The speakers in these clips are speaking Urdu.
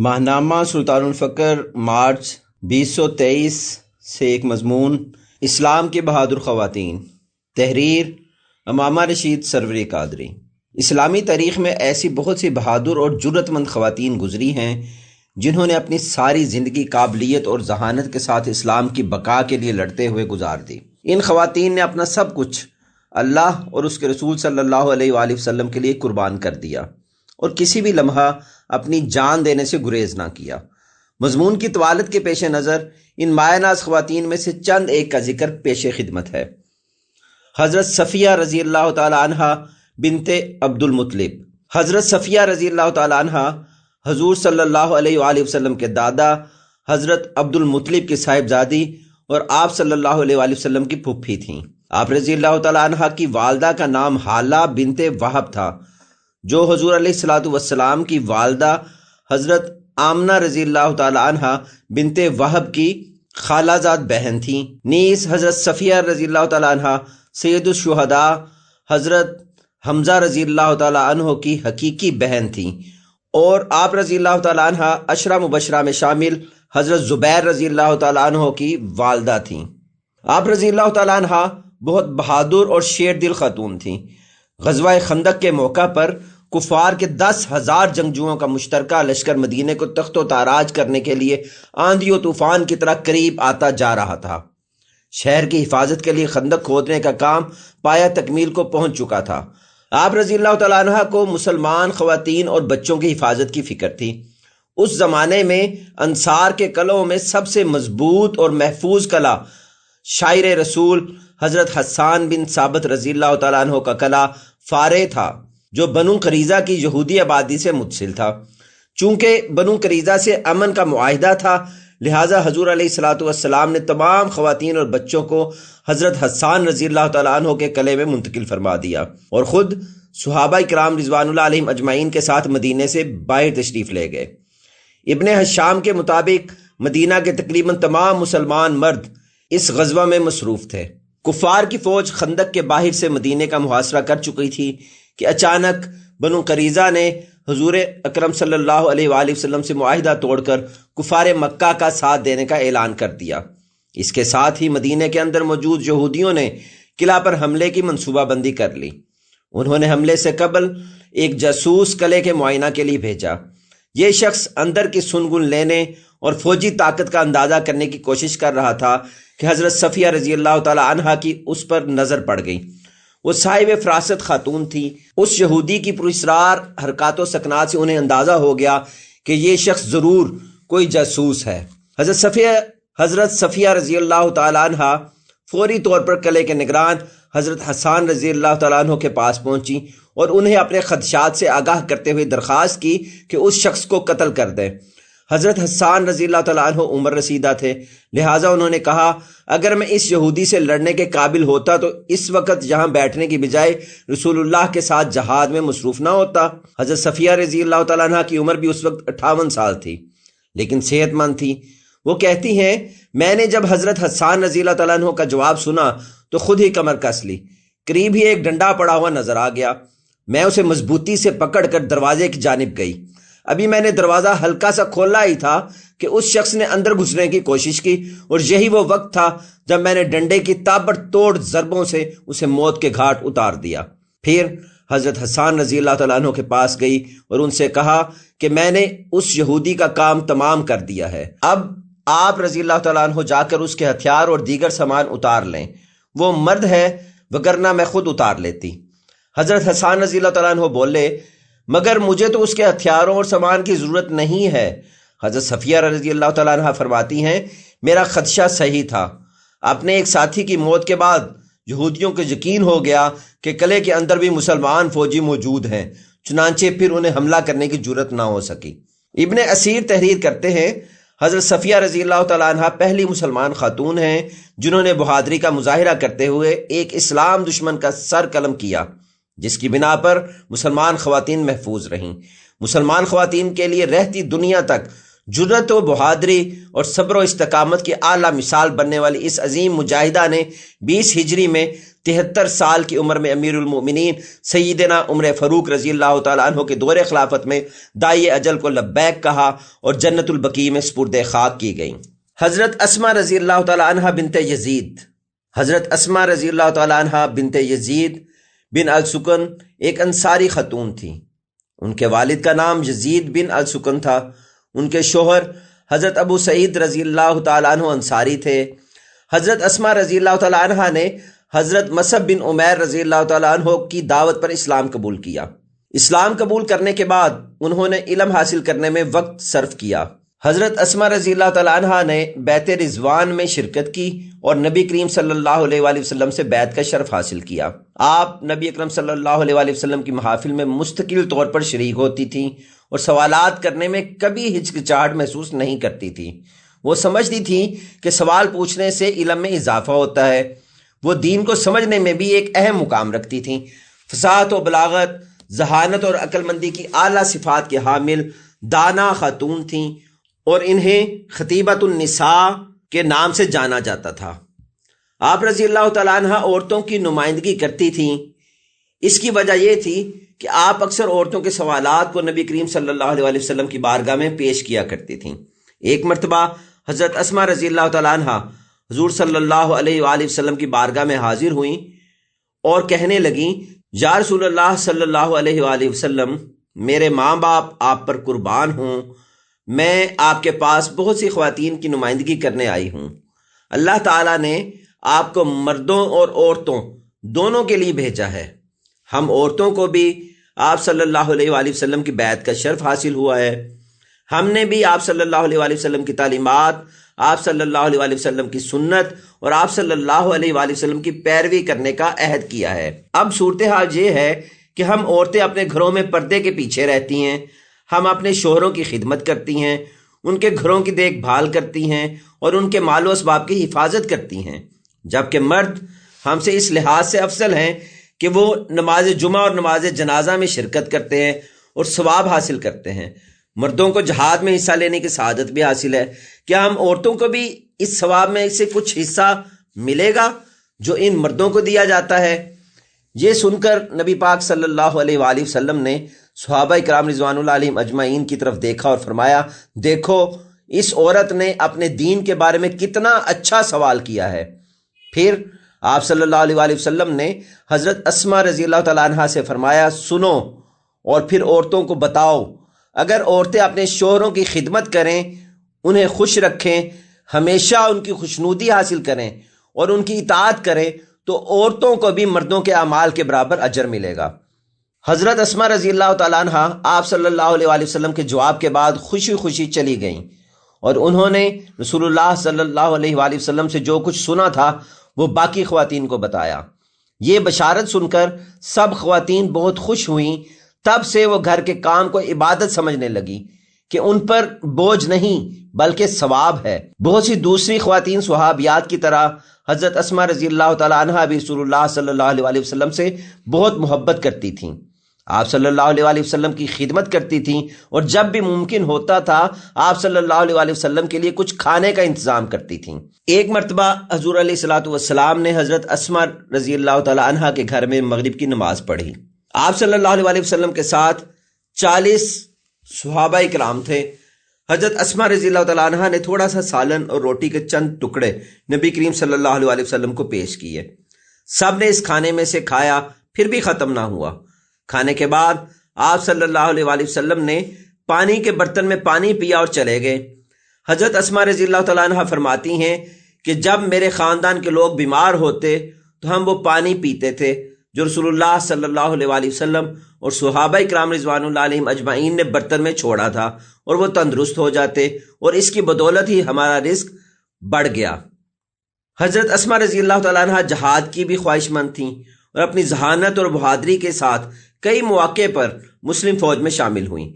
ماہنامہ سلطان الفقر مارچ 2023 سے ایک مضمون اسلام کی بہادر خواتین، تحریر امامہ رشید سروری قادری۔ اسلامی تاریخ میں ایسی بہت سی بہادر اور جرأت مند خواتین گزری ہیں جنہوں نے اپنی ساری زندگی قابلیت اور ذہانت کے ساتھ اسلام کی بقا کے لیے لڑتے ہوئے گزار دی۔ ان خواتین نے اپنا سب کچھ اللہ اور اس کے رسول صلی اللہ علیہ وآلہ وسلم کے لیے قربان کر دیا اور کسی بھی لمحہ اپنی جان دینے سے گریز نہ کیا۔ مضمون کی طوالت کے پیش نظر ان مایہ ناز خواتین میں سے چند ایک کا ذکر پیش خدمت ہے۔ حضرت صفیہ رضی اللہ تعالی عنہ بنت عبد المطلب۔ حضرت صفیہ رضی اللہ تعالی عنہ حضور صلی اللہ علیہ وآلہ وسلم کے دادا حضرت عبد المطلب کی صاحبزادی اور آپ صلی اللہ علیہ وآلہ وسلم کی پھوپھی تھیں۔ آپ رضی اللہ تعالی عنہ کی والدہ کا نام حالہ بنت وہب تھا، جو حضور علیہ السلام کی والدہ حضرت آمنہ رضی اللہ تعالی عنہ بنت وہب کی خالہ زاد بہن تھیں۔ نیز حضرت صفیہ رضی اللہ تعالی عنہ سید الشہداء حضرت حمزہ رضی اللہ تعالی عنہ کی حقیقی بہن تھیں، اور آپ رضی اللہ تعالی عنہ عشرہ مبشرہ میں شامل حضرت زبیر رضی اللہ تعالی عنہ کی والدہ تھیں۔ آپ رضی اللہ تعالی عنہ بہت بہادر اور شیر دل خاتون تھیں۔ غزوہ خندق کے موقع پر کفار کے 10,000 جنگجوؤں کا مشترکہ لشکر مدینے کو تخت و تاراج کرنے کے لیے آندھی و طوفان کی طرح قریب آتا جا رہا تھا۔ شہر کی حفاظت کے لیے خندق کھودنے کا کام پایہ تکمیل کو پہنچ چکا تھا۔ آپ رضی اللہ تعالیٰ عنہ کو مسلمان خواتین اور بچوں کی حفاظت کی فکر تھی۔ اس زمانے میں انصار کے قلعوں میں سب سے مضبوط اور محفوظ قلعہ شاعر رسول حضرت حسان بن ثابت رضی اللہ تعالیٰ عنہ کا قلعہ فارے تھا، جو بنو قریظہ کی یہودی آبادی سے متصل تھا۔ چونکہ بنو قریظہ سے امن کا معاہدہ تھا، لہٰذا حضور علیہ السلام نے تمام خواتین اور بچوں کو حضرت حسان رضی اللہ تعالیٰ عنہ کے قلعے میں منتقل فرما دیا اور خود صحابہ کرام رضوان اللہ علیہم اجمعین کے ساتھ مدینے سے باہر تشریف لے گئے۔ ابن حشام کے مطابق مدینہ کے تقریباً تمام مسلمان مرد اس غزوہ میں مصروف تھے۔ کفار کی فوج خندق کے باہر سے مدینے کا محاصرہ کر چکی تھی کہ اچانک بنو قریظہ نے حضور اکرم صلی اللہ علیہ وآلہ وسلم سے معاہدہ توڑ کر کفار مکہ کا ساتھ دینے کا اعلان کر دیا۔ اس کے ساتھ ہی مدینے کے اندر موجود یہودیوں نے قلعہ پر حملے کی منصوبہ بندی کر لی۔ انہوں نے حملے سے قبل ایک جاسوس قلعے کے معائنہ کے لیے بھیجا۔ یہ شخص اندر کی سنگن لینے اور فوجی طاقت کا اندازہ کرنے کی کوشش کر رہا تھا کہ حضرت صفیہ رضی اللہ تعالی عنہ کی اس پر نظر پڑ گئی۔ وہ صاحب فراست خاتون تھی۔ اس یہودی کی پراسرار حرکات و سکنات سے انہیں اندازہ ہو گیا کہ یہ شخص ضرور کوئی جاسوس ہے۔ حضرت صفیہ رضی اللہ تعالی عنہ فوری طور پر قلعے کے نگران حضرت حسان رضی اللہ تعالیٰ عنہ کے پاس پہنچی اور انہیں اپنے خدشات سے آگاہ کرتے ہوئے درخواست کی کہ اس شخص کو قتل کر دیں۔ حضرت حسان رضی اللہ تعالیٰ عنہ عمر رسیدہ تھے، لہٰذا انہوں نے کہا اگر میں اس یہودی سے لڑنے کے قابل ہوتا تو اس وقت یہاں بیٹھنے کی بجائے رسول اللہ کے ساتھ جہاد میں مصروف نہ ہوتا۔ حضرت صفیہ رضی اللہ تعالیٰ عنہ کی عمر بھی اس وقت 58 سال تھی، لیکن صحت مند تھی۔ وہ کہتی ہیں میں نے جب حضرت حسان رضی اللہ تعالیٰ عنہ کا جواب سنا تو خود ہی کمر کس لی۔ قریب ہی ایک ڈنڈا پڑا ہوا نظر آ گیا۔ میں اسے مضبوطی سے پکڑ کر دروازے کی جانب گئی۔ ابھی میں نے دروازہ ہلکا سا کھولا ہی تھا کہ اس شخص نے اندر گھسنے کی کوشش کی، اور یہی وہ وقت تھا جب میں نے ڈنڈے کی تابڑ توڑ ضربوں سے اسے موت کے گھاٹ اتار دیا۔ پھر حضرت حسان رضی اللہ تعالیٰ عنہ کے پاس گئی اور ان سے کہا کہ میں نے اس یہودی کا کام تمام کر دیا ہے، اب آپ رضی اللہ تعالیٰ عنہ جا کر اس کے ہتھیار اور دیگر سامان اتار لیں۔ وہ مرد ہے، وگرنہ میں خود اتار لیتی۔ حضرت حسان رضی اللہ تعالیٰ عنہ بولے مگر مجھے تو اس کے ہتھیاروں اور سامان کی ضرورت نہیں ہے۔ حضرت صفیہ رضی اللہ تعالیٰ عنہ فرماتی ہیں میرا خدشہ صحیح تھا۔ اپنے ایک ساتھی کی موت کے بعد یہودیوں کو یقین ہو گیا کہ قلعے کے اندر بھی مسلمان فوجی موجود ہیں، چنانچہ پھر انہیں حملہ کرنے کی جرأت نہ ہو سکی۔ ابن اسیر تحریر کرتے ہیں حضرت صفیہ رضی اللہ تعالیٰ عنہ پہلی مسلمان خاتون ہیں جنہوں نے بہادری کا مظاہرہ کرتے ہوئے ایک اسلام دشمن کا سر قلم کیا، جس کی بنا پر مسلمان خواتین محفوظ رہیں۔ مسلمان خواتین کے لیے رہتی دنیا تک جرأت و بہادری اور صبر و استقامت کی اعلیٰ مثال بننے والی اس عظیم مجاہدہ نے 20 ہجری میں 73 سال کی عمر میں امیر المومنین سیدنا عمر فاروق رضی اللہ تعالیٰ عنہ کے دور خلافت میں داعی اجل کو لبیک کہا اور جنت البقیع میں سپرد خاک کی گئیں۔ حضرت اسماء رضی اللہ تعالیٰ عنہ بنت یزید، حضرت اسماء رضی اللہ تعالیٰ عنہ بنت یزید بن السکن ایک انصاری خاتون تھی۔ ان کے والد کا نام یزید بن السکن تھا۔ ان کے شوہر حضرت ابو سعید رضی اللہ تعالیٰ عنہ انصاری تھے۔ حضرت اسماء رضی اللہ تعالیٰ عنہ نے حضرت مصعب بن عمیر رضی اللہ تعالیٰ عنہ کی دعوت پر اسلام قبول کیا۔ اسلام قبول کرنے کے بعد انہوں نے علم حاصل کرنے میں وقت صرف کیا۔ حضرت اسماء رضی اللہ تعالیٰ عنہ نے بیعت رضوان میں شرکت کی اور نبی کریم صلی اللہ علیہ وآلہ وسلم سے بیعت کا شرف حاصل کیا۔ آپ نبی اکرم صلی اللہ علیہ وآلہ وسلم کی محافل میں مستقل طور پر شریک ہوتی تھیں اور سوالات کرنے میں کبھی ہچکچاہٹ محسوس نہیں کرتی تھی۔ وہ سمجھتی تھی کہ سوال پوچھنے سے علم میں اضافہ ہوتا ہے۔ وہ دین کو سمجھنے میں بھی ایک اہم مقام رکھتی تھیں۔ فصاحت و بلاغت، ذہانت اور عقل مندی کی اعلیٰ صفات کے حامل دانا خاتون تھیں اور انہیں خطیبۃ النساء کے نام سے جانا جاتا تھا۔ آپ رضی اللہ تعالیٰ عنہ عورتوں کی نمائندگی کرتی تھیں۔ اس کی وجہ یہ تھی کہ آپ اکثر عورتوں کے سوالات کو نبی کریم صلی اللہ علیہ وسلم کی بارگاہ میں پیش کیا کرتی تھیں۔ ایک مرتبہ حضرت اسماء رضی اللہ تعالیٰ عنہ حضور صلی اللہ علیہ وآلہ وسلم کی بارگاہ میں حاضر ہوئیں اور کہنے لگیں، یا رسول اللہ صلی اللہ علیہ وآلہ وسلم، میرے ماں باپ آپ پر قربان ہوں، میں آپ کے پاس بہت سی خواتین کی نمائندگی کرنے آئی ہوں۔ اللہ تعالیٰ نے آپ کو مردوں اور عورتوں دونوں کے لیے بھیجا ہے۔ ہم عورتوں کو بھی آپ صلی اللہ علیہ وآلہ وسلم کی بیعت کا شرف حاصل ہوا ہے۔ ہم نے بھی آپ صلی اللہ علیہ وآلہ وسلم کی تعلیمات، آپ صلی اللہ علیہ وآلہ وسلم کی سنت اور آپ صلی اللہ علیہ وآلہ وسلم کی پیروی کرنے کا عہد کیا ہے۔ اب صورتحال یہ ہے کہ ہم عورتیں اپنے گھروں میں پردے کے پیچھے رہتی ہیں۔ ہم اپنے شوہروں کی خدمت کرتی ہیں، ان کے گھروں کی دیکھ بھال کرتی ہیں اور ان کے مال و اسباب کی حفاظت کرتی ہیں، جبکہ مرد ہم سے اس لحاظ سے افضل ہیں کہ وہ نماز جمعہ اور نماز جنازہ میں شرکت کرتے ہیں اور ثواب حاصل کرتے ہیں۔ مردوں کو جہاد میں حصہ لینے کی سعادت بھی حاصل ہے۔ کیا ہم عورتوں کو بھی اس ثواب میں سے کچھ حصہ ملے گا جو ان مردوں کو دیا جاتا ہے؟ یہ سن کر نبی پاک صلی اللہ علیہ وآلہ وسلم نے صحابہ کرام رضوان اللہ علیہم اجمعین کی طرف دیکھا اور فرمایا، دیکھو اس عورت نے اپنے دین کے بارے میں کتنا اچھا سوال کیا ہے۔ پھر آپ صلی اللہ علیہ وآلہ وسلم نے حضرت اسماء رضی اللہ تعالیٰ عنہ سے فرمایا، سنو اور پھر عورتوں کو بتاؤ، اگر عورتیں اپنے شوہروں کی خدمت کریں، انہیں خوش رکھیں، ہمیشہ ان کی خوشنودی حاصل کریں اور ان کی اطاعت کریں تو عورتوں کو بھی مردوں کے اعمال کے برابر اجر ملے گا۔ حضرت اسماء رضی اللہ تعالیٰ عنہ آپ صلی اللہ علیہ وآلہ وسلم کے جواب کے بعد خوشی خوشی چلی گئیں اور انہوں نے رسول اللہ صلی اللہ علیہ وآلہ وسلم سے جو کچھ سنا تھا وہ باقی خواتین کو بتایا۔ یہ بشارت سن کر سب خواتین بہت خوش ہوئیں۔ تب سے وہ گھر کے کام کو عبادت سمجھنے لگی کہ ان پر بوجھ نہیں بلکہ ثواب ہے۔ بہت سی دوسری خواتین صحابیات کی طرح حضرت اسماء رضی اللہ تعالیٰ عنہ بھی رسول اللہ صلی اللہ علیہ وآلہ وسلم سے بہت محبت کرتی تھیں۔ آپ صلی اللہ علیہ وآلہ وسلم کی خدمت کرتی تھیں اور جب بھی ممکن ہوتا تھا آپ صلی اللہ علیہ وآلہ وسلم کے لیے کچھ کھانے کا انتظام کرتی تھیں۔ ایک مرتبہ حضور علیہ الصلوۃ والسلام نے حضرت اسماء رضی اللہ تعالیٰ عنہ کے گھر میں مغرب کی نماز پڑھی۔ آپ صلی اللہ علیہ وآلہ وسلم کے ساتھ 40 صحابہ کرام تھے۔ حضرت اسماء رضی اللہ تعالیٰ عنہ نے تھوڑا سا سالن اور روٹی کے چند ٹکڑے نبی کریم صلی اللہ علیہ وآلہ وسلم کو پیش کیے۔ سب نے اس کھانے میں سے کھایا، پھر بھی ختم نہ ہوا۔ کھانے کے بعد آپ صلی اللہ علیہ وآلہ وسلم نے پانی کے برتن میں پانی پیا اور چلے گئے۔ حضرت اسماء رضی اللہ تعالیٰ عنہ فرماتی ہیں کہ جب میرے خاندان کے لوگ بیمار ہوتے تو ہم وہ پانی پیتے تھے جو رسول اللہ صلی اللہ علیہ وآلہ وسلم اور صحابہ کرام رضوان اللہ علیہم اجمعین نے برتن میں چھوڑا تھا، اور وہ تندرست ہو جاتے، اور اس کی بدولت ہی ہمارا رزق بڑھ گیا۔ حضرت اسماء رضی اللہ تعالیٰ عنہ جہاد کی بھی خواہش مند تھیں اور اپنی ذہانت اور بہادری کے ساتھ کئی مواقع پر مسلم فوج میں شامل ہوئیں۔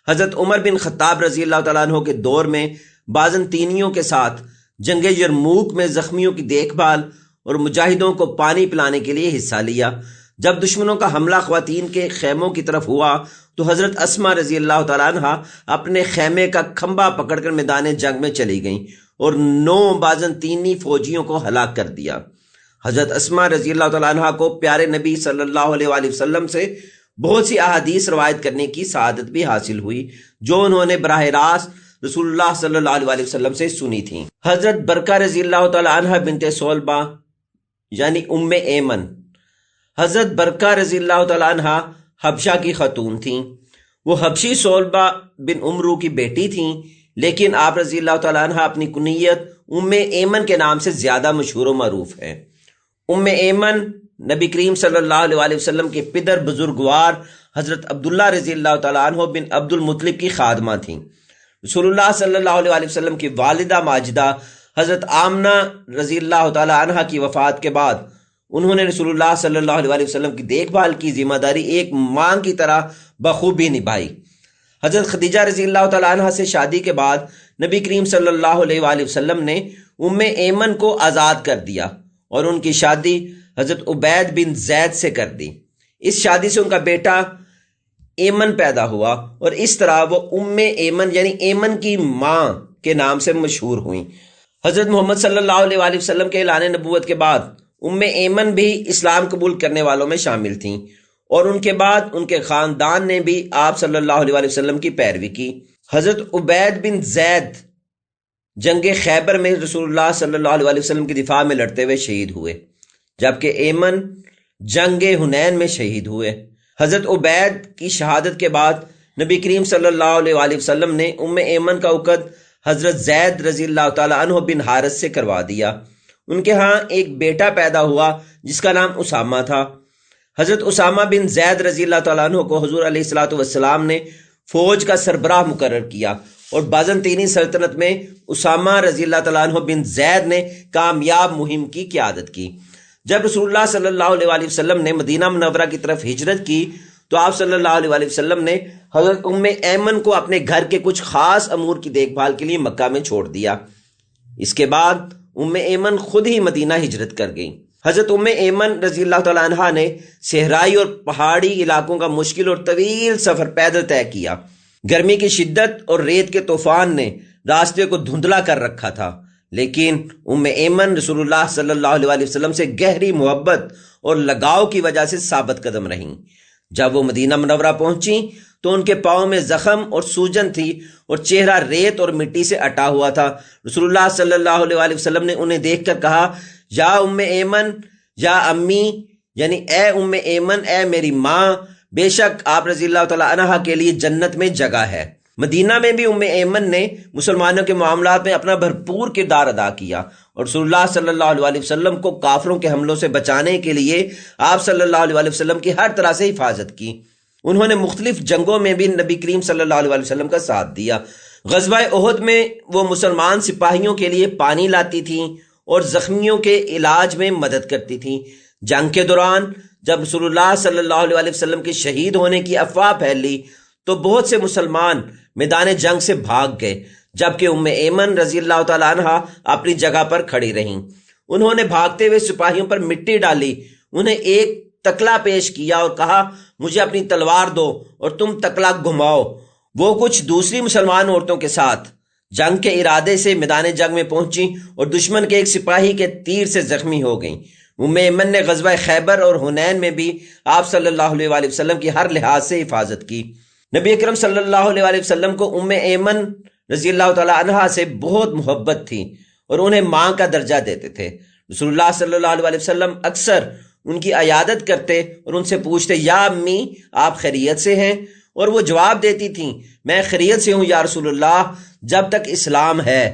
حضرت عمر بن خطاب رضی اللہ تعالیٰ عنہ کے دور میں بازنطینیوں کے ساتھ جنگ یرموک میں زخمیوں کی دیکھ بھال اور مجاہدوں کو پانی پلانے کے لیے حصہ لیا۔ جب دشمنوں کا حملہ خواتین کے خیموں کی طرف ہوا تو حضرت اسماء رضی اللہ تعالیٰ عنہ اپنے خیمے کا کھمبا پکڑ کر میدان جنگ میں چلی گئیں اور 9 بازنطینی فوجیوں کو ہلاک کر دیا۔ حضرت اسما رضی اللہ تعالیٰ عنہ کو پیارے نبی صلی اللہ علیہ وآلہ وسلم سے بہت سی احادیث روایت کرنے کی سعادت بھی حاصل ہوئی جو انہوں نے براہ راست رسول اللہ صلی اللہ علیہ وآلہ وسلم سے سنی تھیں۔ حضرت برکہ رضی اللہ تعالیٰ عنہ بنت صلبہ یعنی ام ایمن، حضرت برکہ رضی اللہ تعالیٰ عنہ حبشہ کی خاتون تھیں۔ وہ حبشی صلبہ بن عمرو کی بیٹی تھیں، لیکن آپ رضی اللہ تعالیٰ عنہ اپنی کنیت ام ایمن کے نام سے زیادہ مشہور و معروف ہیں۔ ام ایمن نبی کریم صلی اللہ علیہ وآلہ وسلم کے پدر بزرگوار حضرت عبداللہ رضی اللہ تعالیٰ عنہ بن عبد المطلب کی خادمہ تھیں۔ رسول اللہ صلی اللہ علیہ وآلہ وسلم کی والدہ ماجدہ حضرت آمنہ رضی اللہ تعالیٰ عنہ کی وفات کے بعد انہوں نے رسول اللہ صلی اللہ علیہ وآلہ وسلم کی دیکھ بھال کی ذمہ داری ایک ماں کی طرح بخوبی نبھائی۔ حضرت خدیجہ رضی اللہ تعالیٰ عنہ سے شادی کے بعد نبی کریم صلی اللہ علیہ وآلہ وسلم نے ام ایمن کو آزاد کر دیا اور ان کی شادی حضرت عبید بن زید سے کر دی۔ اس شادی سے ان کا بیٹا ایمن پیدا ہوا اور اس طرح وہ ام ایمن یعنی ایمن کی ماں کے نام سے مشہور ہوئیں۔ حضرت محمد صلی اللہ علیہ وآلہ وسلم کے اعلان نبوت کے بعد ام ایمن بھی اسلام قبول کرنے والوں میں شامل تھیں اور ان کے بعد ان کے خاندان نے بھی آپ صلی اللہ علیہ وآلہ وسلم کی پیروی کی۔ حضرت عبید بن زید جنگ خیبر میں رسول اللہ صلی اللہ علیہ وآلہ وسلم کی دفاع میں لڑتے ہوئے شہید ہوئے، جبکہ ایمن جنگ حنین میں شہید ہوئے۔ حضرت عبید کی شہادت کے بعد نبی کریم صلی اللہ علیہ وآلہ وسلم نے ام ایمن کا عقد حضرت زید رضی اللہ تعالیٰ عنہ بن حارث سے کروا دیا۔ ان کے ہاں ایک بیٹا پیدا ہوا جس کا نام اسامہ تھا۔ حضرت اسامہ بن زید رضی اللہ تعالیٰ عنہ کو حضور علیہ الصلوۃ والسلام نے فوج کا سربراہ مقرر کیا اور بازنطینی سلطنت میں اسامہ رضی اللہ تعالیٰ عنہ بن زید نے کامیاب مہم کی قیادت کی۔ جب رسول اللہ صلی اللہ علیہ وآلہ وسلم نے مدینہ منورہ کی طرف ہجرت کی تو آپ صلی اللہ علیہ وآلہ وسلم نے حضرت ام ایمن کو اپنے گھر کے کچھ خاص امور کی دیکھ بھال کے لیے مکہ میں چھوڑ دیا۔ اس کے بعد ام ایمن خود ہی مدینہ ہجرت کر گئیں۔ حضرت ام ایمن رضی اللہ تعالیٰ عنہا نے صحرائی اور پہاڑی علاقوں کا مشکل اور طویل سفر پیدل طے کیا۔ گرمی کی شدت اور ریت کے طوفان نے راستے کو دھندلا کر رکھا تھا، لیکن ام ایمن رسول اللہ صلی اللہ علیہ وآلہ وسلم سے گہری محبت اور لگاؤ کی وجہ سے ثابت قدم رہیں۔ جب وہ مدینہ منورہ پہنچیں تو ان کے پاؤں میں زخم اور سوجن تھی اور چہرہ ریت اور مٹی سے اٹا ہوا تھا۔ رسول اللہ صلی اللہ علیہ وآلہ وسلم نے انہیں دیکھ کر کہا، یا ام ایمن، یا امی، یعنی اے ام ایمن، اے میری ماں، بے شک آپ رضی اللہ تعالیٰ عنہ کے لیے جنت میں جگہ ہے۔ مدینہ میں بھی ام ایمن نے مسلمانوں کے معاملات میں اپنا بھرپور کردار ادا کیا اور رسول اللہ صلی اللہ علیہ وآلہ وسلم کو کافروں کے حملوں سے بچانے کے لیے آپ صلی اللہ علیہ وآلہ وسلم کی ہر طرح سے حفاظت کی۔ انہوں نے مختلف جنگوں میں بھی نبی کریم صلی اللہ علیہ وآلہ وسلم کا ساتھ دیا۔ غزوہ احد میں وہ مسلمان سپاہیوں کے لیے پانی لاتی تھیں اور زخمیوں کے علاج میں مدد کرتی تھیں۔ جنگ کے دوران جب رسول اللہ صلی اللہ علیہ وآلہ وسلم کے شہید ہونے کی افواہ پھیلی تو بہت سے مسلمان میدان جنگ سے بھاگ گئے، جبکہ ام ایمن رضی اللہ تعالیٰ عنہ اپنی جگہ پر کھڑی رہیں۔ انہوں نے بھاگتے ہوئے سپاہیوں پر مٹی ڈالی، انہیں ایک تکلا پیش کیا اور کہا، مجھے اپنی تلوار دو اور تم تکلا گھماؤ۔ وہ کچھ دوسری مسلمان عورتوں کے ساتھ جنگ کے ارادے سے میدان جنگ میں پہنچی اور دشمن کے ایک سپاہی کے تیر سے زخمی ہو گئیں۔ ام ایمن نے غزوہ خیبر اور حنین میں بھی آپ صلی اللہ علیہ وآلہ وسلم کی ہر لحاظ سے حفاظت کی۔ نبی اکرم صلی اللہ علیہ وآلہ وسلم کو ام ایمن رضی اللہ تعالیٰ عنہا سے بہت محبت تھی اور انہیں ماں کا درجہ دیتے تھے۔ رسول اللہ صلی اللہ علیہ وآلہ وسلم اکثر ان کی عیادت کرتے اور ان سے پوچھتے، یا امی آپ خیریت سے ہیں؟ اور وہ جواب دیتی تھیں، میں خیریت سے ہوں یا رسول اللہ، جب تک اسلام ہے۔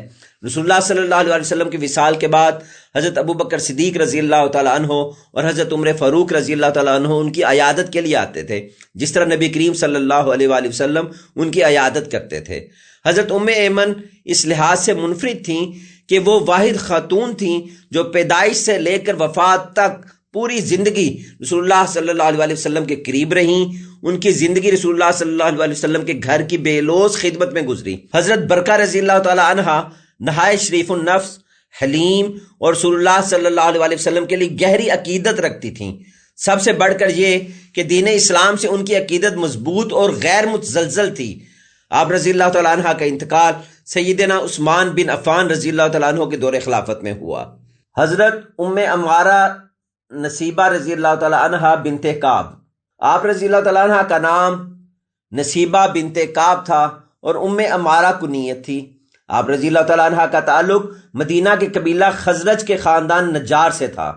رسول اللہ صلی اللہ علیہ وسلم کی وصال کے بعد حضرت ابو بکر صدیق رضی اللہ تعالیٰ عنہ اور حضرت عمر فاروق رضی اللہ تعالیٰ عنہ ان کی عیادت کے لیے آتے تھے، جس طرح نبی کریم صلی اللہ علیہ وآلہ وسلم ان کی عیادت کرتے تھے۔ حضرت ام ایمن اس لحاظ سے منفرد تھیں کہ وہ واحد خاتون تھیں جو پیدائش سے لے کر وفات تک پوری زندگی رسول اللہ صلی اللہ علیہ وسلم کے قریب رہیں۔ ان کی زندگی رسول اللہ صلی اللہ علیہ وسلم کے گھر کی بے لوث خدمت میں گزری۔ حضرت برکہ رضی اللہ تعالیٰ عنہا نہایت شریف النفس، حلیم اور رسول اللہ صلی اللہ علیہ وسلم کے لیے گہری عقیدت رکھتی تھیں۔ سب سے بڑھ کر یہ کہ دین اسلام سے ان کی عقیدت مضبوط اور غیر متزلزل تھی۔ آپ رضی اللہ تعالیٰ عنہ کا انتقال سیدنا عثمان بن عفان رضی اللہ تعالیٰ عنہ کے دور خلافت میں ہوا۔ حضرت ام عمارہ نصیبہ رضی اللہ تعالی عنہ بنت کعب، آپ رضی اللہ تعالی عنہ کا نام نصیبہ بنت کعب تھا اور ام عمارہ کنیت تھی۔ آپ رضی اللہ تعالی عنہ کا تعلق مدینہ کے قبیلہ خزرج کے خاندان نجار سے تھا،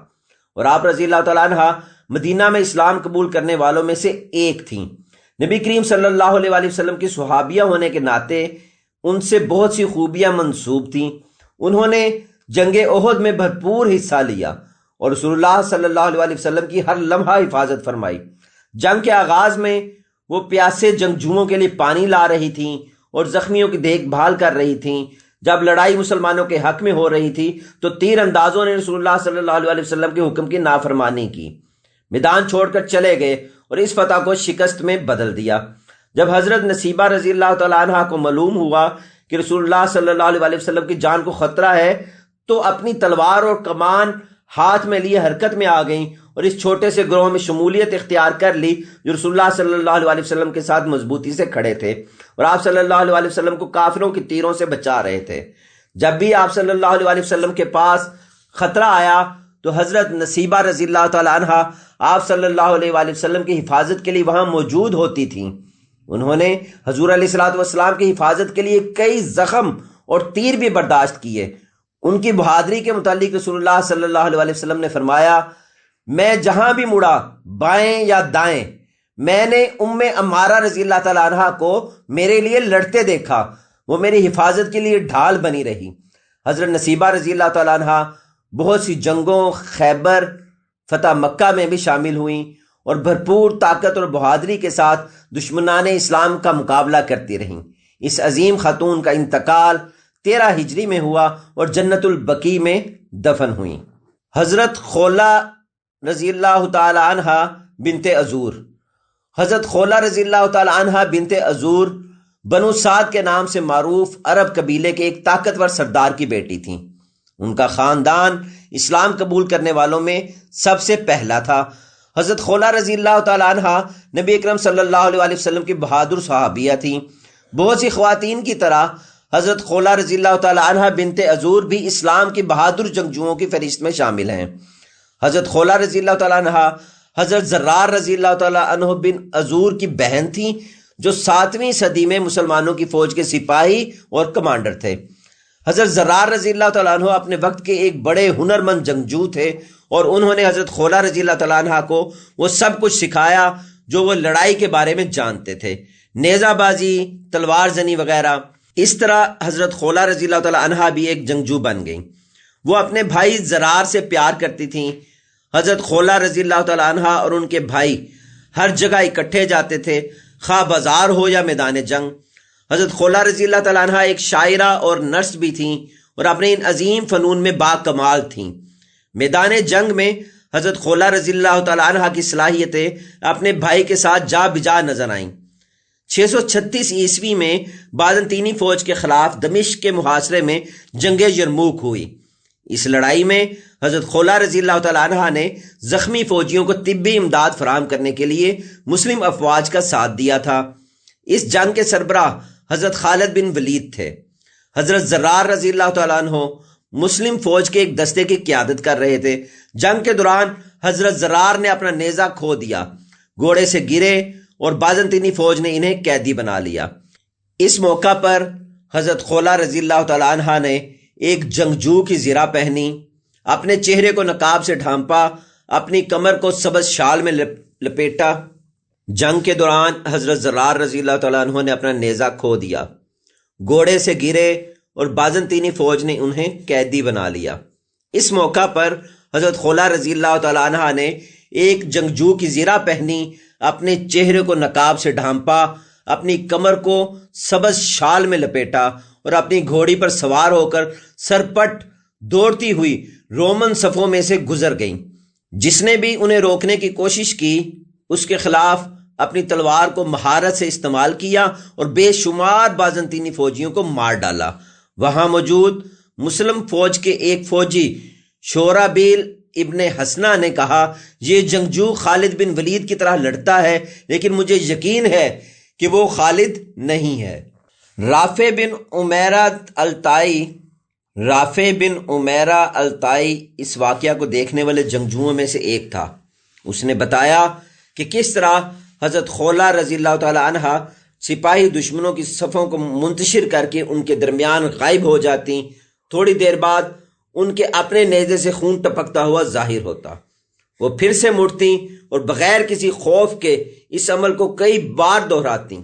اور آپ رضی اللہ تعالی عنہ مدینہ میں اسلام قبول کرنے والوں میں سے ایک تھیں۔ نبی کریم صلی اللہ علیہ وآلہ وسلم کی صحابیہ ہونے کے ناطے ان سے بہت سی خوبیاں منسوب تھیں۔ انہوں نے جنگ احد میں بھرپور حصہ لیا اور رسول اللہ صلی اللہ علیہ وآلہ وسلم کی ہر لمحہ حفاظت فرمائی۔ جنگ کے آغاز میں وہ پیاسے جنگجوؤں کے لیے پانی لا رہی تھیں اور زخمیوں کی دیکھ بھال کر رہی تھیں۔ جب لڑائی مسلمانوں کے حق میں ہو رہی تھی تو تیر اندازوں نے رسول اللہ صلی اللہ علیہ وسلم کے حکم کی نافرمانی کی، میدان چھوڑ کر چلے گئے اور اس فتح کو شکست میں بدل دیا۔ جب حضرت نصیبہ رضی اللہ تعالی عنہ کو معلوم ہوا کہ رسول اللہ صلی اللہ علیہ وسلم کی جان کو خطرہ ہے تو اپنی تلوار اور کمان ہاتھ میں لیے حرکت میں آ گئیں اور اس چھوٹے سے گروہ میں شمولیت اختیار کر لی جو رسول اللہ صلی اللہ علیہ وسلم کے ساتھ مضبوطی سے کھڑے تھے اور آپ صلی اللہ علیہ وسلم کو کافروں کی تیروں سے بچا رہے تھے۔ جب بھی آپ صلی اللہ علیہ وسلم کے پاس خطرہ آیا تو حضرت نصیبہ رضی اللہ تعالی عنہ آپ صلی اللہ علیہ وسلم کی حفاظت کے لیے وہاں موجود ہوتی تھیں۔ انہوں نے حضور علیہ الصلوۃ والسلام کی حفاظت کے لیے کئی زخم اور تیر بھی برداشت کیے۔ ان کی بہادری کے متعلق رسول اللہ صلی اللہ علیہ وسلم نے فرمایا، میں جہاں بھی مڑا بائیں یا دائیں میں نے ام عمارہ رضی اللہ تعالی عنہ کو میرے لیے لڑتے دیکھا، وہ میری حفاظت کے لیے ڈھال بنی رہی۔ حضرت نصیبہ رضی اللہ تعالی عنہ بہت سی جنگوں، خیبر، فتح مکہ میں بھی شامل ہوئیں اور بھرپور طاقت اور بہادری کے ساتھ دشمنان اسلام کا مقابلہ کرتی رہیں۔ اس عظیم خاتون کا انتقال 13 ہجری میں ہوا اور جنت البقیع میں دفن ہوئیں۔ حضرت خولہ رضی اللہ تعالی عنہ بنت عزور، حضرت خولہ رضی اللہ تعالی عنہ بنت عزور بنو سعد کے نام سے معروف عرب قبیلے کے ایک طاقتور سردار کی بیٹی تھیں۔ ان کا خاندان اسلام قبول کرنے والوں میں سب سے پہلا تھا۔ حضرت خولہ رضی اللہ تعالی عنہ نبی اکرم صلی اللہ علیہ وسلم کی بہادر صحابیہ تھیں۔ بہت سی خواتین کی طرح حضرت خولہ رضی اللہ تعالی عنہ بنت عزور بھی اسلام کی بہادر جنگجوؤں کی فہرست میں شامل ہیں۔ حضرت خولہ رضی اللہ تعالی عنہ حضرت زرار رضی اللہ تعالی عنہ بن عزور کی بہن تھیں جو 7ویں صدی میں مسلمانوں کی فوج کے سپاہی اور کمانڈر تھے۔ حضرت زرار رضی اللہ تعالیٰ عنہ اپنے وقت کے ایک بڑے ہنرمند جنگجو تھے اور انہوں نے حضرت خولہ رضی اللہ تعالیٰ عنہ کو وہ سب کچھ سکھایا جو وہ لڑائی کے بارے میں جانتے تھے، نیزہ بازی، تلوار زنی وغیرہ۔ اس طرح حضرت خولہ رضی اللہ تعالیٰ عنہ بھی ایک جنگجو بن گئیں۔ وہ اپنے بھائی زرار سے پیار کرتی تھیں۔ حضرت خولہ رضی اللہ تعالیٰ عنہ اور ان کے بھائی ہر جگہ اکٹھے جاتے تھے، خواہ بازار ہو یا میدان جنگ۔ حضرت خولہ رضی اللہ تعالیٰ عنہ ایک شاعرہ اور نرس بھی تھیں اور اپنے ان عظیم فنون میں با کمال تھیں۔ میدان جنگ میں حضرت خولہ رضی اللہ تعالیٰ عنہ کی صلاحیتیں اپنے بھائی کے ساتھ جا بجا نظر آئیں۔ 636 عیسوی میں بازنطینی فوج کے خلاف دمشق کے محاصرے میں جنگ یرموک ہوئی۔ اس لڑائی میں حضرت خولہ رضی اللہ تعالیٰ عنہ نے زخمی فوجیوں کو طبی امداد فراہم کرنے کے لیے مسلم افواج کا ساتھ دیا تھا۔ اس جنگ کے سربراہ حضرت خالد بن ولید تھے۔ حضرت زرار رضی اللہ تعالیٰ عنہ مسلم فوج کے ایک دستے کی قیادت کر رہے تھے۔ جنگ کے دوران حضرت زرار نے اپنا نیزہ کھو دیا، گھوڑے سے گرے اور بازنطینی فوج نے انہیں قیدی بنا لیا۔ اس موقع پر حضرت خولہ رضی اللہ تعالیٰ عنہ نے ایک جنگجو کی زرہ پہنی، اپنے چہرے کو نقاب سے ڈھانپا، اپنی کمر کو سبز شال میں لپیٹا۔ جنگ کے دوران حضرت زرار رضی اللہ تعالیٰ عنہ نے اپنا نیزہ کھو دیا، گھوڑے سے گرے اور بازنطینی فوج نے انہیں قیدی بنا لیا۔ اس موقع پر حضرت خولہ رضی اللہ تعالیٰ عنہ نے ایک جنگجو کی زرہ پہنی، اپنے چہرے کو نقاب سے ڈھانپا، اپنی کمر کو سبز شال میں لپیٹا اور اپنی گھوڑی پر سوار ہو کر سرپٹ دوڑتی ہوئی رومن صفوں میں سے گزر گئیں۔ جس نے بھی انہیں روکنے کی کوشش کی اس کے خلاف اپنی تلوار کو مہارت سے استعمال کیا اور بے شمار بازنطینی فوجیوں کو مار ڈالا۔ وہاں موجود مسلم فوج کے ایک فوجی شورابیل ابن حسنہ نے کہا، یہ جنگجو خالد بن ولید کی طرح لڑتا ہے لیکن مجھے یقین ہے کہ وہ خالد نہیں ہے۔ رافع بن عمیرہ الطائی رافع بن عمیرہ الطائی اس واقعہ کو دیکھنے والے جنگجوؤں میں سے ایک تھا۔ اس نے بتایا کہ کس طرح حضرت خولہ رضی اللہ تعالی عنہ سپاہی دشمنوں کی صفوں کو منتشر کر کے ان کے درمیان غائب ہو جاتی، تھوڑی دیر بعد ان کے اپنے نیزے سے خون ٹپکتا ہوا ظاہر ہوتا، وہ پھر سے مڑتی اور بغیر کسی خوف کے اس عمل کو کئی بار دہراتی۔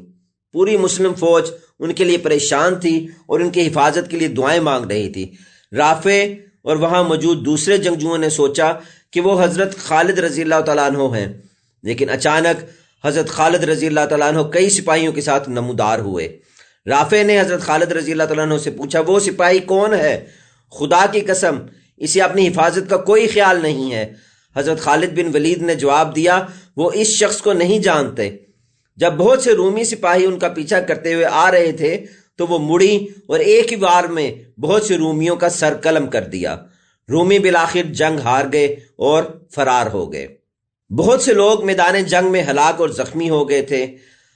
پوری مسلم فوج ان کے لیے پریشان تھی اور ان کی حفاظت کے لیے دعائیں مانگ رہی تھی۔ رافع اور وہاں موجود دوسرے جنگجوؤں نے سوچا کہ وہ حضرت خالد رضی اللہ تعالیٰ عنہ ہیں، لیکن اچانک حضرت خالد رضی اللہ تعالیٰ عنہ کئی سپاہیوں کے ساتھ نمودار ہوئے۔ رافع نے حضرت خالد رضی اللہ تعالیٰ عنہ سے پوچھا، وہ سپاہی کون ہے؟ خدا کی قسم اسے اپنی حفاظت کا کوئی خیال نہیں ہے۔ حضرت خالد بن ولید نے جواب دیا، وہ اس شخص کو نہیں جانتے۔ جب بہت سے رومی سپاہی ان کا پیچھا کرتے ہوئے آ رہے تھے تو وہ مڑی اور ایک ہی وار میں بہت سے رومیوں کا سر قلم کر دیا۔ رومی بالآخر جنگ ہار گئے اور فرار ہو گئے۔ بہت سے لوگ میدان جنگ میں ہلاک اور زخمی ہو گئے تھے۔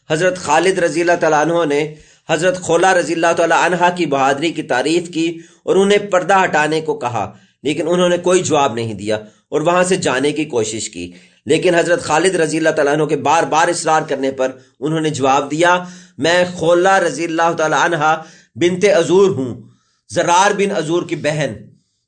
حضرت خالد رضی اللہ تعالیٰ عنہ نے حضرت خولہ رضی اللہ تعالیٰ عنہ کی بہادری کی تعریف کی اور انہیں پردہ ہٹانے کو کہا، لیکن انہوں نے کوئی جواب نہیں دیا اور وہاں سے جانے کی کوشش کی۔ لیکن حضرت خالد رضی اللہ تعالیٰ عنہ کے بار بار اصرار کرنے پر انہوں نے جواب دیا، میں خولہ رضی اللہ تعالیٰ عنہ بنت عذور ہوں، زرار بن عذور کی بہن۔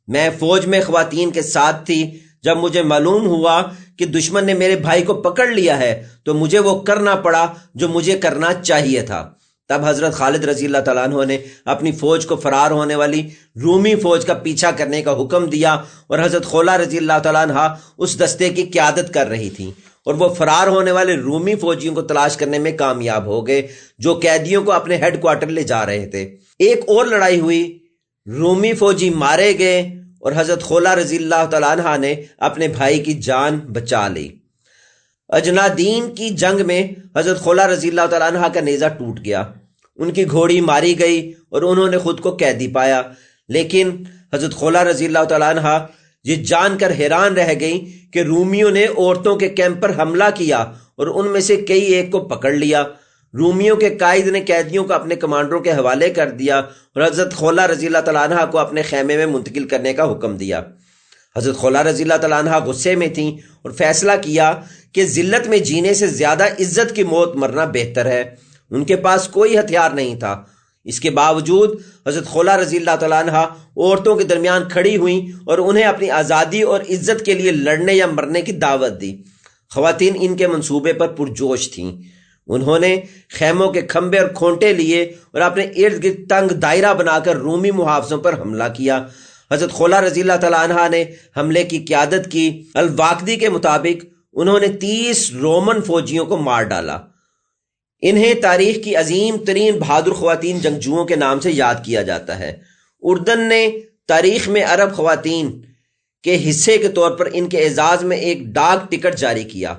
میں فوج میں خواتین کے ساتھ تھی۔ جب مجھے معلوم ہوا کہ دشمن نے میرے بھائی کو پکڑ لیا ہے تو مجھے وہ کرنا پڑا جو مجھے کرنا چاہیے تھا۔ تب حضرت خالد رضی اللہ تعالیٰ عنہ نے اپنی فوج کو فرار ہونے والی رومی فوج کا پیچھا کرنے کا حکم دیا اور حضرت خولہ رضی اللہ تعالیٰ عنہ اس دستے کی قیادت کر رہی تھیں اور وہ فرار ہونے والے رومی فوجیوں کو تلاش کرنے میں کامیاب ہو گئے جو قیدیوں کو اپنے ہیڈ کوارٹر لے جا رہے تھے۔ ایک اور لڑائی ہوئی، رومی فوجی مارے گئے اور حضرت خولہ رضی اللہ تعالیٰ عنہ نے اپنے بھائی کی جان بچا لی۔ اجنادین کی جنگ میں حضرت خولہ رضی اللہ تعالیٰ عنہ کا نیزہ ٹوٹ گیا، ان کی گھوڑی ماری گئی اور انہوں نے خود کو قیدی پایا۔ لیکن حضرت خولہ رضی اللہ تعالیٰ عنہ یہ جان کر حیران رہ گئی کہ رومیوں نے عورتوں کے کیمپ پر حملہ کیا اور ان میں سے کئی ایک کو پکڑ لیا۔ رومیوں کے قائد نے قیدیوں کو اپنے کمانڈروں کے حوالے کر دیا اور حضرت خولہ رضی اللہ تعالیٰ عنہ کو اپنے خیمے میں منتقل کرنے کا حکم دیا۔ حضرت خولہ رضی اللہ تعالیٰ عنہ غصے میں تھیں اور فیصلہ کیا کہ ذلت میں جینے سے زیادہ عزت کی موت مرنا بہتر ہے۔ ان کے پاس کوئی ہتھیار نہیں تھا، اس کے باوجود حضرت خولہ رضی اللہ تعالیٰ عنہ عورتوں کے درمیان کھڑی ہوئیں اور انہیں اپنی آزادی اور عزت کے لیے لڑنے یا مرنے کی دعوت دی۔ خواتین ان کے منصوبے پر پرجوش تھیں۔ انہوں نے خیموں کے کھمبے اور کھونٹے لیے اور اپنے ارد گرد تنگ دائرہ بنا کر رومی محافظوں پر حملہ کیا۔ حضرت خولہ رضی اللہ تعالیٰ عنہ نے حملے کی قیادت کی۔ الواقدی کے مطابق انہوں نے 30 رومن فوجیوں کو مار ڈالا۔ انہیں تاریخ کی عظیم ترین بہادر خواتین جنگجوؤں کے نام سے یاد کیا جاتا ہے۔ اردن نے تاریخ میں عرب خواتین کے حصے کے طور پر ان کے اعزاز میں ایک ڈاک ٹکٹ جاری کیا۔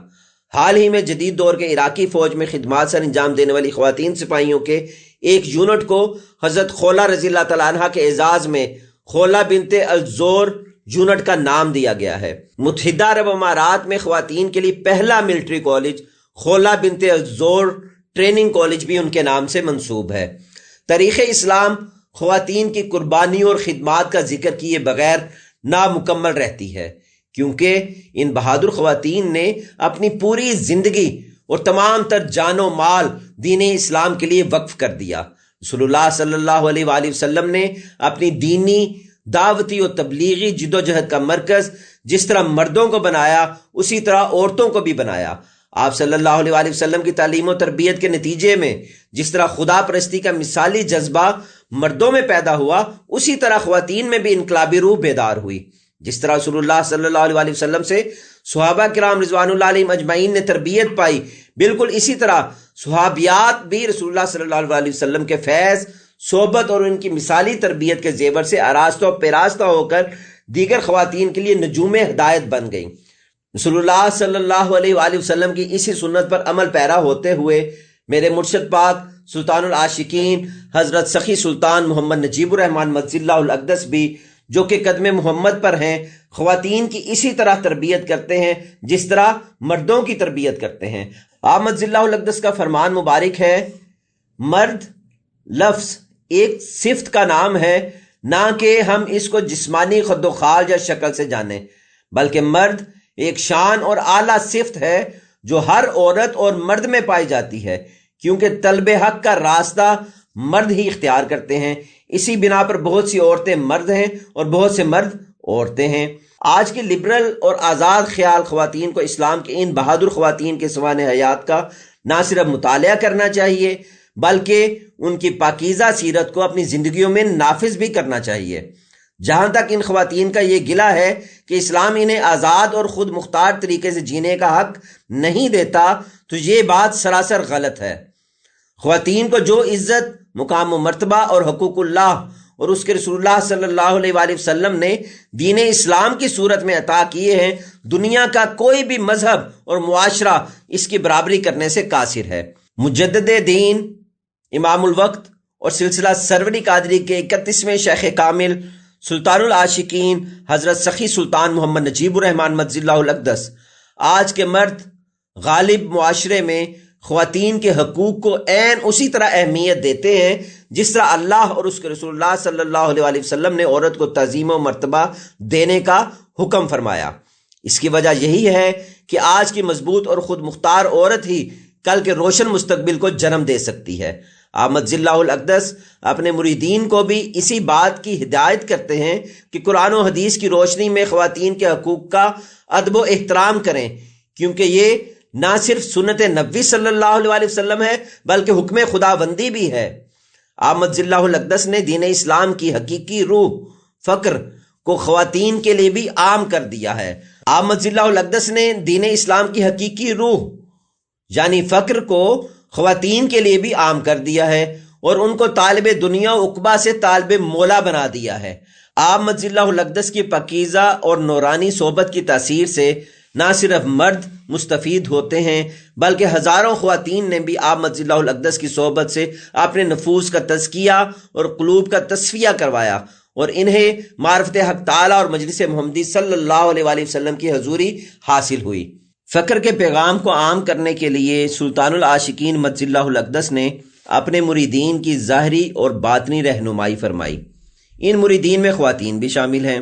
حال ہی میں جدید دور کے عراقی فوج میں خدمات سر انجام دینے والی خواتین سپاہیوں کے ایک یونٹ کو حضرت خولہ رضی اللہ تعالیٰ عنہ کے اعزاز میں خولہ بنت الزور یونٹ کا نام دیا گیا ہے۔ متحدہ عرب امارات میں خواتین کے لیے پہلا ملٹری کالج خولہ بنت الزور ٹریننگ کالج بھی ان کے نام سے منسوب ہے۔ تاریخ اسلام خواتین کی قربانی اور خدمات کا ذکر کیے بغیر نامکمل رہتی ہے، کیونکہ ان بہادر خواتین نے اپنی پوری زندگی اور تمام تر جان و مال دین اسلام کے لیے وقف کر دیا۔ رسول اللہ صلی اللہ علیہ وآلہ وسلم نے اپنی دینی، دعوتی اور تبلیغی جدوجہد کا مرکز جس طرح مردوں کو بنایا اسی طرح عورتوں کو بھی بنایا۔ آپ صلی اللہ علیہ وآلہ وسلم کی تعلیم و تربیت کے نتیجے میں جس طرح خدا پرستی کا مثالی جذبہ مردوں میں پیدا ہوا، اسی طرح خواتین میں بھی انقلابی روح بیدار ہوئی۔ جس طرح رسول اللہ صلی اللہ علیہ وآلہ وسلم سے صحابہ کرام رضوان اللہ علیہم اجمعین نے تربیت پائی، بالکل اسی طرح صحابیات بھی رسول اللہ صلی اللہ علیہ وآلہ وسلم کے فیض، صحبت اور ان کی مثالی تربیت کے زیور سے آراستہ و پیراستہ ہو کر دیگر خواتین کے لیے نجوم ہدایت بن گئیں۔ رسول اللہ صلی اللہ علیہ وآلہ وسلم کی اسی سنت پر عمل پیرا ہوتے ہوئے میرے مرشد پاک سلطان العاشقین حضرت سخی سلطان محمد نجیب الرحمن مجزی اللہ الاقدس بھی، جو کہ قدم محمد پر ہیں، خواتین کی اسی طرح تربیت کرتے ہیں جس طرح مردوں کی تربیت کرتے ہیں۔ آپ مجزی اللہ الاقدس کا فرمان مبارک ہے، مرد لفظ ایک صفت کا نام ہے نہ کہ ہم اس کو جسمانی خد و خال یا شکل سے جانیں، بلکہ مرد ایک شان اور اعلیٰ صفت ہے جو ہر عورت اور مرد میں پائی جاتی ہے، کیونکہ طلب حق کا راستہ مرد ہی اختیار کرتے ہیں۔ اسی بنا پر بہت سی عورتیں مرد ہیں اور بہت سے مرد عورتیں ہیں۔ آج کے لبرل اور آزاد خیال خواتین کو اسلام کی ان بہادر خواتین کے سوانح حیات کا نہ صرف مطالعہ کرنا چاہیے بلکہ ان کی پاکیزہ سیرت کو اپنی زندگیوں میں نافذ بھی کرنا چاہیے۔ جہاں تک ان خواتین کا یہ گلہ ہے کہ اسلام انہیں آزاد اور خود مختار طریقے سے جینے کا حق نہیں دیتا، تو یہ بات سراسر غلط ہے۔ خواتین کو جو عزت، مقام و مرتبہ اور حقوق اللہ اور اس کے رسول اللہ صلی اللہ علیہ وآلہ وسلم نے دین اسلام کی صورت میں عطا کیے ہیں، دنیا کا کوئی بھی مذہب اور معاشرہ اس کی برابری کرنے سے قاصر ہے۔ مجدد دین، امام الوقت اور سلسلہ سروری قادری کے 31ویں شیخ کامل سلطان العاشقین حضرت سخی سلطان محمد نجیب الرحمن مجزی اللہ الاقدس آج کے مرد غالب معاشرے میں خواتین کے حقوق کو عین اسی طرح اہمیت دیتے ہیں جس طرح اللہ اور اس کے رسول اللہ صلی اللہ علیہ وآلہ وسلم نے عورت کو تعظیم و مرتبہ دینے کا حکم فرمایا۔ اس کی وجہ یہی ہے کہ آج کی مضبوط اور خود مختار عورت ہی کل کے روشن مستقبل کو جنم دے سکتی ہے۔ آپ مجزی اللہ الاقدس اپنے مریدین کو بھی اسی بات کی ہدایت کرتے ہیں کہ قرآن و حدیث کی روشنی میں خواتین کے حقوق کا ادب و احترام کریں، کیونکہ یہ نہ صرف سنت نبوی صلی اللہ علیہ وآلہ وسلم ہے بلکہ حکم خداوندی بھی ہے۔ آپ مجزی اللہ الاقدس نے دین اسلام کی حقیقی روح فقر کو خواتین کے لیے بھی عام کر دیا ہے۔ آپ مجزی اللہ الاقدس نے دین اسلام کی حقیقی روح یعنی فقر کو خواتین کے لیے بھی عام کر دیا ہے اور ان کو طالب دنیا و عقبہ سے طالب مولا بنا دیا ہے۔ آپ مجزی اللہ الاقدس کی پاکیزہ اور نورانی صحبت کی تاثیر سے نہ صرف مرد مستفید ہوتے ہیں بلکہ ہزاروں خواتین نے بھی آپ مجزی اللہ الاقدس کی صحبت سے اپنے نفوس کا تزکیہ اور قلوب کا تصفیہ کروایا اور انہیں معرفت حق تعالی اور مجلس محمدی صلی اللہ علیہ وآلہ وسلم کی حضوری حاصل ہوئی۔ فقر کے پیغام کو عام کرنے کے لیے سلطان العاشقین مجزی اللہ الاقدس نے اپنے مریدین کی ظاہری اور باطنی رہنمائی فرمائی۔ ان مریدین میں خواتین بھی شامل ہیں۔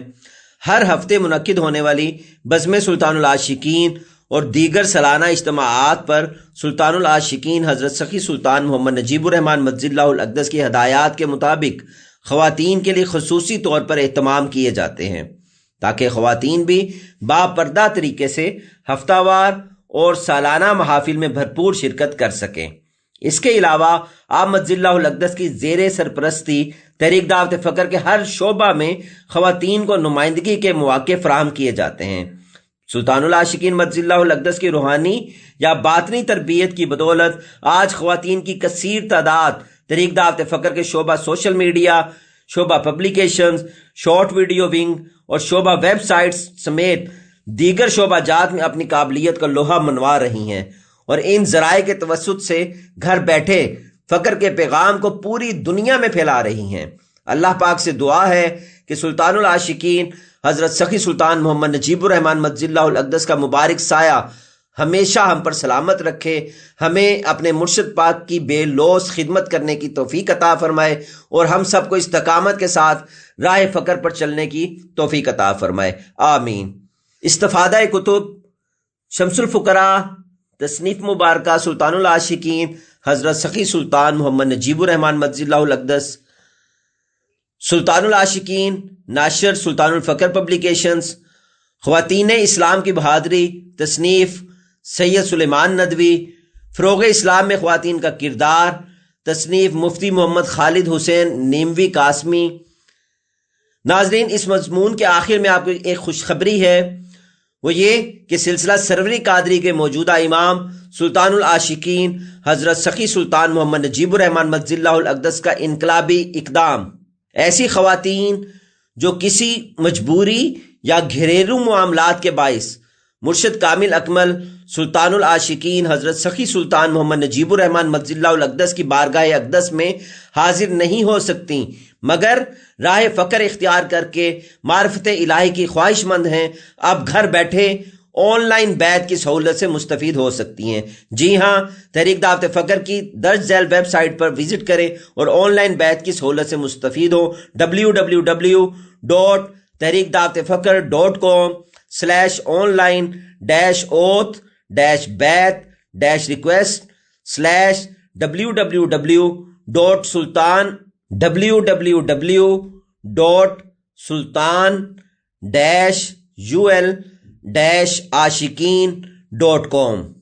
ہر ہفتے منعقد ہونے والی بزم سلطان العاشقین اور دیگر سالانہ اجتماعات پر سلطان العاشقین حضرت سخی سلطان محمد نجیب الرحمن مجزی اللہ الاقدس کی ہدایات کے مطابق خواتین کے لیے خصوصی طور پر اہتمام کیے جاتے ہیں تاکہ خواتین بھی باپردہ طریقے سے ہفتہ وار اور سالانہ محافل میں بھرپور شرکت کر سکیں۔ اس کے علاوہ آپ مجزی اللہ الاقدس کی زیر سرپرستی تحریک دعوت فقر کے ہر شعبہ میں خواتین کو نمائندگی کے مواقع فراہم کیے جاتے ہیں۔ سلطان العاشقین مجزی اللہ الاقدس کی روحانی یا باطنی تربیت کی بدولت آج خواتین کی کثیر تعداد تحریک دعوت فقر کے شعبہ سوشل میڈیا، شعبہ پبلیکیشنز، شارٹ ویڈیو ونگ اور شعبہ ویب سائٹس سمیت دیگر شعبہ جات میں اپنی قابلیت کا لوہا منوا رہی ہیں اور ان ذرائع کے توسط سے گھر بیٹھے فقر کے پیغام کو پوری دنیا میں پھیلا رہی ہیں۔ اللہ پاک سے دعا ہے کہ سلطان العاشقین حضرت سخی سلطان محمد نجیب الرحمن مجزی اللہ الاقدس کا مبارک سایہ ہمیشہ ہم پر سلامت رکھے، ہمیں اپنے مرشد پاک کی بے لوث خدمت کرنے کی توفیق عطا فرمائے اور ہم سب کو استقامت کے ساتھ راہ فقر پر چلنے کی توفیق عطا فرمائے، آمین۔ استفادہ کتب شمس الفقراء تصنیف مبارکہ سلطان العاشقین حضرت سخی سلطان محمد نجیب الرحمن مجزی اللہ الاقدس، سلطان العاشقین ناشر سلطان الفقر پبلیکیشنز، خواتین اسلام کی بہادری تصنیف سید سلیمان ندوی، فروغ اسلام میں خواتین کا کردار تصنیف مفتی محمد خالد حسین نیموی قاسمی۔ ناظرین، اس مضمون کے آخر میں آپ کو ایک خوشخبری ہے، وہ یہ کہ سلسلہ سروری قادری کے موجودہ امام سلطان العاشقین حضرت سخی سلطان محمد نجیب الرحمن مجزی اللہ الاقدس کا انقلابی اقدام ایسی خواتین جو کسی مجبوری یا گھریلو معاملات کے باعث مرشد کامل اکمل سلطان العاشقین حضرت سخی سلطان محمد نجیب الرحمن مجزی اللہ الاقدس کی بارگاہ اقدس میں حاضر نہیں ہو سکتی مگر راہ فقر اختیار کر کے معرفت الہی کی خواہش مند ہیں، اب گھر بیٹھے آن لائن بیعت کی سہولت سے مستفید ہو سکتی ہیں۔ جی ہاں، تحریک دعوت فکر کی درج ذیل ویب سائٹ پر وزٹ کریں اور آن لائن بیعت کی سہولت سے مستفید ہو۔ www.sultan-ul-ashiqeen.com